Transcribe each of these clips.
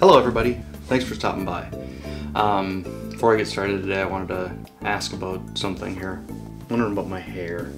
Hello everybody, thanks for stopping by. Before I get started today, I wanted to ask about something here. I'm wondering about my hair.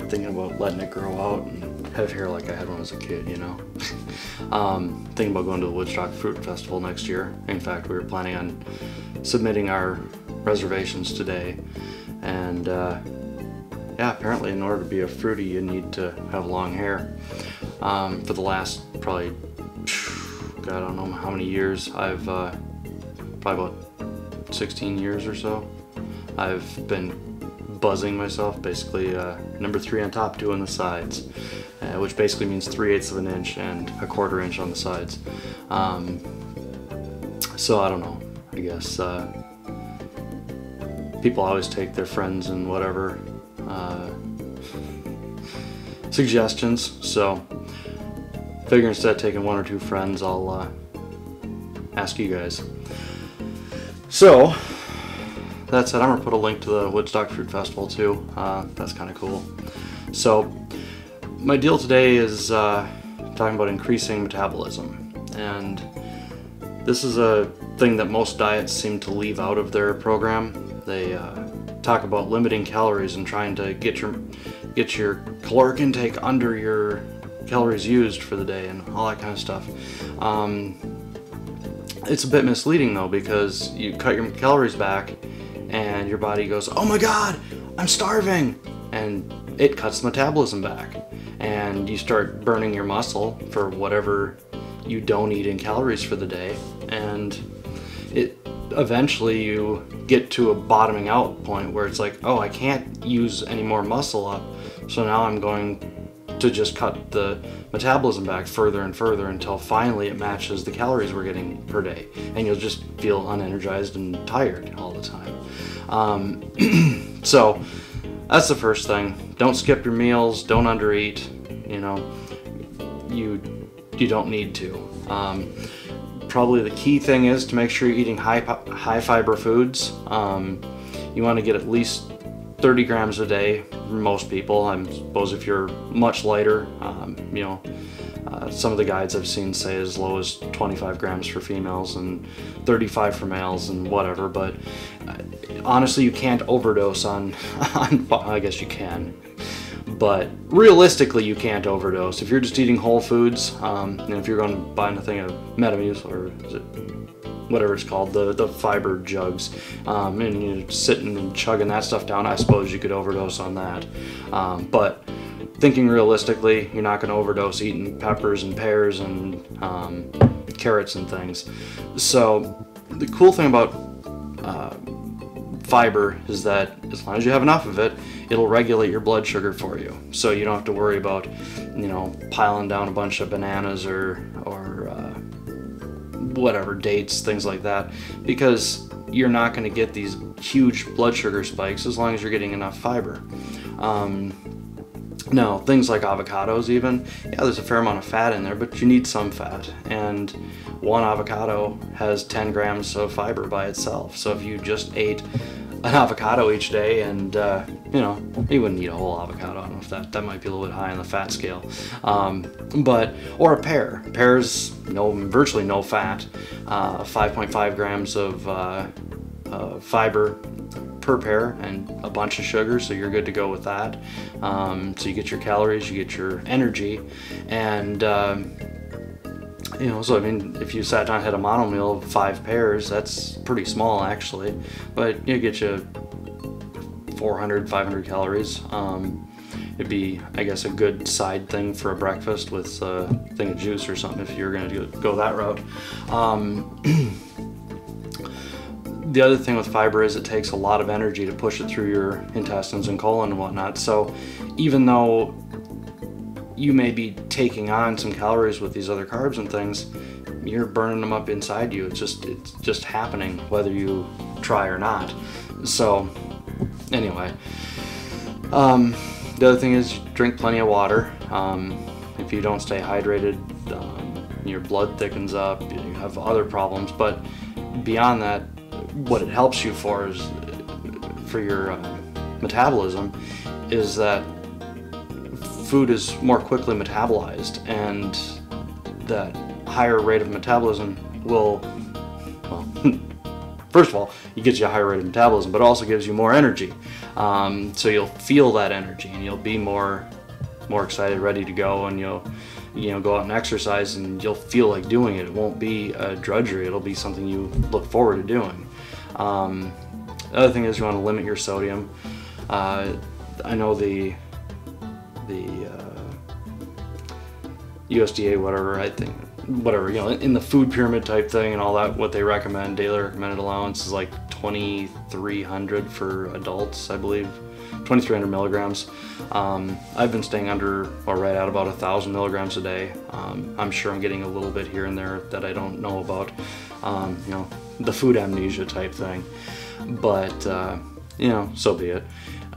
I'm thinking about letting it grow out and have hair like I had when I was a kid, you know. Thinking about going to the Woodstock Fruit Festival next year. In fact, we were planning on submitting our reservations today. And yeah, apparently in order to be a fruity, you need to have long hair. For the last probably, God, I don't know how many years, I've probably about 16 years or so, I've been buzzing myself, basically number 3 on top, 2 on the sides, which basically means 3/8 of an inch and 1/4 inch on the sides. So I don't know, I guess people always take their friends and whatever suggestions, so figure instead of taking 1 or 2 friends, I'll ask you guys. So that said, I'm gonna put a link to the Woodstock Fruit Festival too. That's kind of cool. So my deal today is talking about increasing metabolism, and this is a thing that most diets seem to leave out of their program. They talk about limiting calories and trying to get your caloric intake under your calories used for the day and all that kind of stuff. It's a bit misleading though, because you cut your calories back and your body goes, oh my god, I'm starving, and it cuts the metabolism back, and you start burning your muscle for whatever you don't eat in calories for the day, and eventually you get to a bottoming out point where it's like, oh, I can't use any more muscle up, so now I'm going to just cut the metabolism back further and further until finally it matches the calories we're getting per day, and you'll just feel unenergized and tired all the time. So that's the first thing. Don't skip your meals, don't undereat, you know, you don't need to. Probably the key thing is to make sure you're eating high fiber foods. You want to get at least 30 grams a day for most people. I suppose if you're much lighter, you know, some of the guides I've seen say as low as 25 grams for females and 35 for males and whatever, but honestly you can't overdose on I guess you can, but realistically you can't overdose. If you're just eating whole foods, you know, if you're going to buy a thing of Metabolism, or is it whatever it's called, the fiber jugs, and you're sitting and chugging that stuff down, I suppose you could overdose on that. But thinking realistically, you're not going to overdose eating peppers and pears and carrots and things. So the cool thing about fiber is that as long as you have enough of it, it'll regulate your blood sugar for you. So you don't have to worry about, you know, piling down a bunch of bananas or whatever, dates, things like that, because you're not going to get these huge blood sugar spikes as long as you're getting enough fiber. Now, things like avocados even, yeah, there's a fair amount of fat in there, but you need some fat, and one avocado has 10 grams of fiber by itself. So if you just ate an avocado each day, and you know, you wouldn't eat a whole avocado. I don't know if that might be a little bit high on the fat scale, or a pear. Pears, virtually no fat, 5.5 grams of fiber per pear and a bunch of sugar, so you're good to go with that. So you get your calories, you get your energy, and you know, so I mean, if you sat down and had a mono meal of 5 pears, that's pretty small actually, but you get you 400, 500 calories. It'd be, I guess, a good side thing for a breakfast with a thing of juice or something if you're going to go that route. The other thing with fiber is it takes a lot of energy to push it through your intestines and colon and whatnot. So even though you may be taking on some calories with these other carbs and things, you're burning them up inside you. It's just happening whether you try or not. So anyway, the other thing is drink plenty of water. If you don't stay hydrated, your blood thickens up, you have other problems, but beyond that, what it helps you for is for your metabolism is that food is more quickly metabolized, and that higher rate of metabolism will, well, first of all, it gives you a higher rate of metabolism, but it also gives you more energy. So you'll feel that energy, and you'll be more excited, ready to go, and you'll go out and exercise, and you'll feel like doing it. It won't be a drudgery. It'll be something you look forward to doing. The other thing is you want to limit your sodium. I know the USDA, whatever, in the food pyramid type thing and all that, what they recommend, daily recommended allowance is like 2,300 for adults, I believe, 2,300 milligrams. I've been staying under or right at about 1,000 milligrams a day. I'm sure I'm getting a little bit here and there that I don't know about, the food amnesia type thing, but so be it.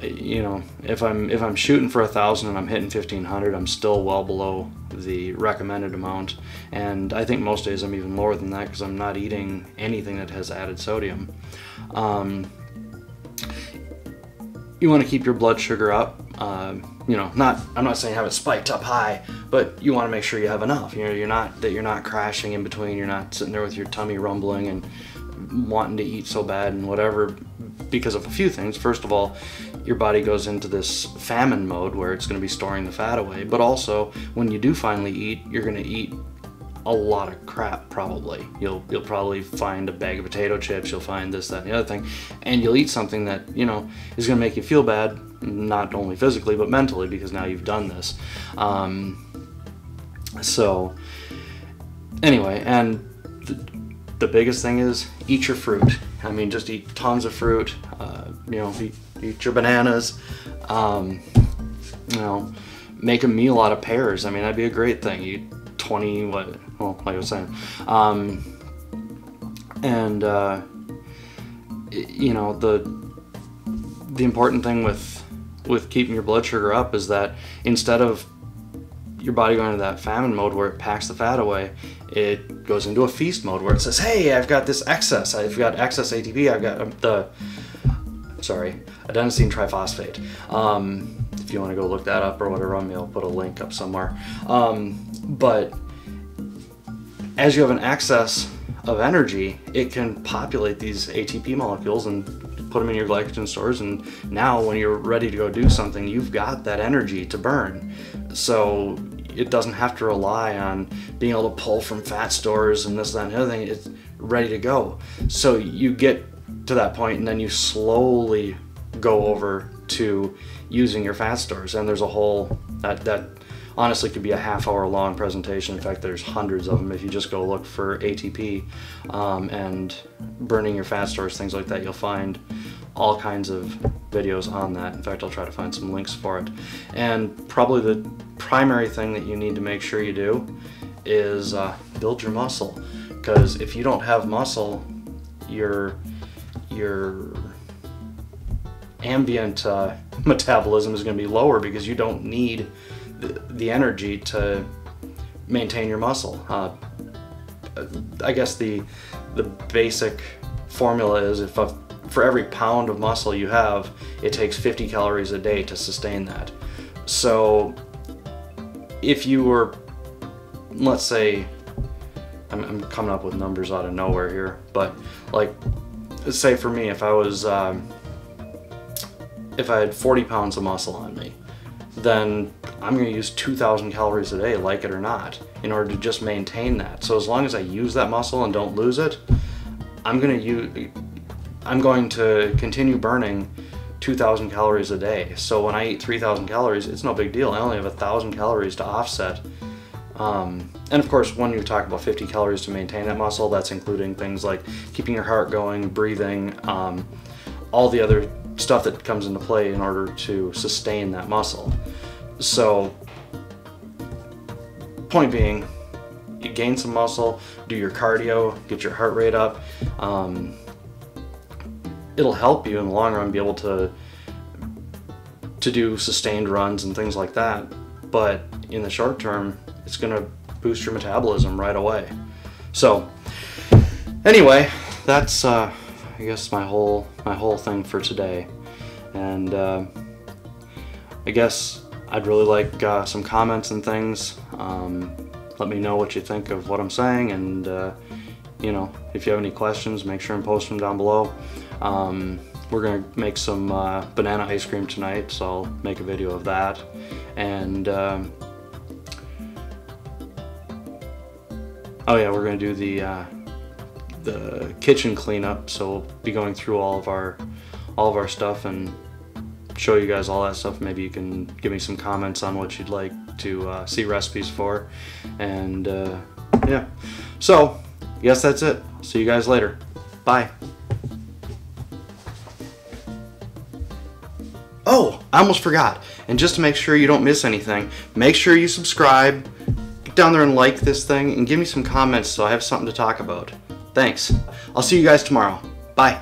If I'm shooting for 1,000 and I'm hitting 1,500, I'm still well below the recommended amount, and I think most days I'm even lower than that because I'm not eating anything that has added sodium. You want to keep your blood sugar up. I'm not saying have it spiked up high, but you want to make sure you have enough. You're not crashing in between. You're not sitting there with your tummy rumbling and wanting to eat so bad and whatever, because of a few things. First of all, your body goes into this famine mode where it's going to be storing the fat away, but also when you do finally eat, you're going to eat a lot of crap. Probably you'll probably find a bag of potato chips, you'll find this, that, and the other thing, and you'll eat something that is going to make you feel bad, not only physically but mentally, because now you've done this. So anyway, and the biggest thing is eat your fruit. I mean, just eat tons of fruit. Eat your bananas. Make a meal out of pears. I mean, that'd be a great thing. Eat 20, like I was saying. The important thing with keeping your blood sugar up is that instead of your body going into that famine mode where it packs the fat away, it goes into a feast mode where it says, hey, I've got this excess. I've got excess ATP. I've got adenosine triphosphate. If you want to go look that up or whatever, I'll put a link up somewhere. But as you have an excess of energy, it can populate these ATP molecules and put them in your glycogen stores, and now when you're ready to go do something, you've got that energy to burn. So it doesn't have to rely on being able to pull from fat stores and this, that, and the other thing. It's ready to go. So you get to that point, and then you slowly go over to using your fat stores, and there's a whole that honestly could be a half-hour long presentation. In fact, there's hundreds of them. If you just go look for ATP and burning your fat stores, things like that, you'll find all kinds of videos on that. In fact, I'll try to find some links for it. And probably the primary thing that you need to make sure you do is build your muscle, because if you don't have muscle, your ambient metabolism is going to be lower, because you don't need the energy to maintain your muscle. I guess the basic formula is for every pound of muscle you have, it takes 50 calories a day to sustain that. So if you were, let's say, I'm coming up with numbers out of nowhere here, but like, say for me, if I had 40 pounds of muscle on me, then I'm going to use 2,000 calories a day, like it or not, in order to just maintain that. So as long as I use that muscle and don't lose it, I'm going to continue burning 2,000 calories a day. So when I eat 3,000 calories, it's no big deal. I only have 1,000 calories to offset. And of course, when you talk about 50 calories to maintain that muscle, that's including things like keeping your heart going, breathing, all the other stuff that comes into play in order to sustain that muscle. So, point being, you gain some muscle, do your cardio, get your heart rate up. It'll help you in the long run be able to do sustained runs and things like that. But in the short term, it's going to boost your metabolism right away. So, anyway, that's I guess my whole thing for today. And I guess I'd really like some comments and things. Let me know what you think of what I'm saying, and you know, if you have any questions, make sure and post them down below. We're gonna make some banana ice cream tonight, so I'll make a video of that. And oh yeah, we're gonna do the kitchen cleanup, so we'll be going through all of our stuff and show you guys all that stuff. Maybe you can give me some comments on what you'd like to see recipes for. And yeah, so I guess that's it. See you guys later. Bye. Oh, I almost forgot. And just to make sure you don't miss anything, make sure you subscribe, get down there and like this thing, and give me some comments so I have something to talk about. Thanks. I'll see you guys tomorrow. Bye.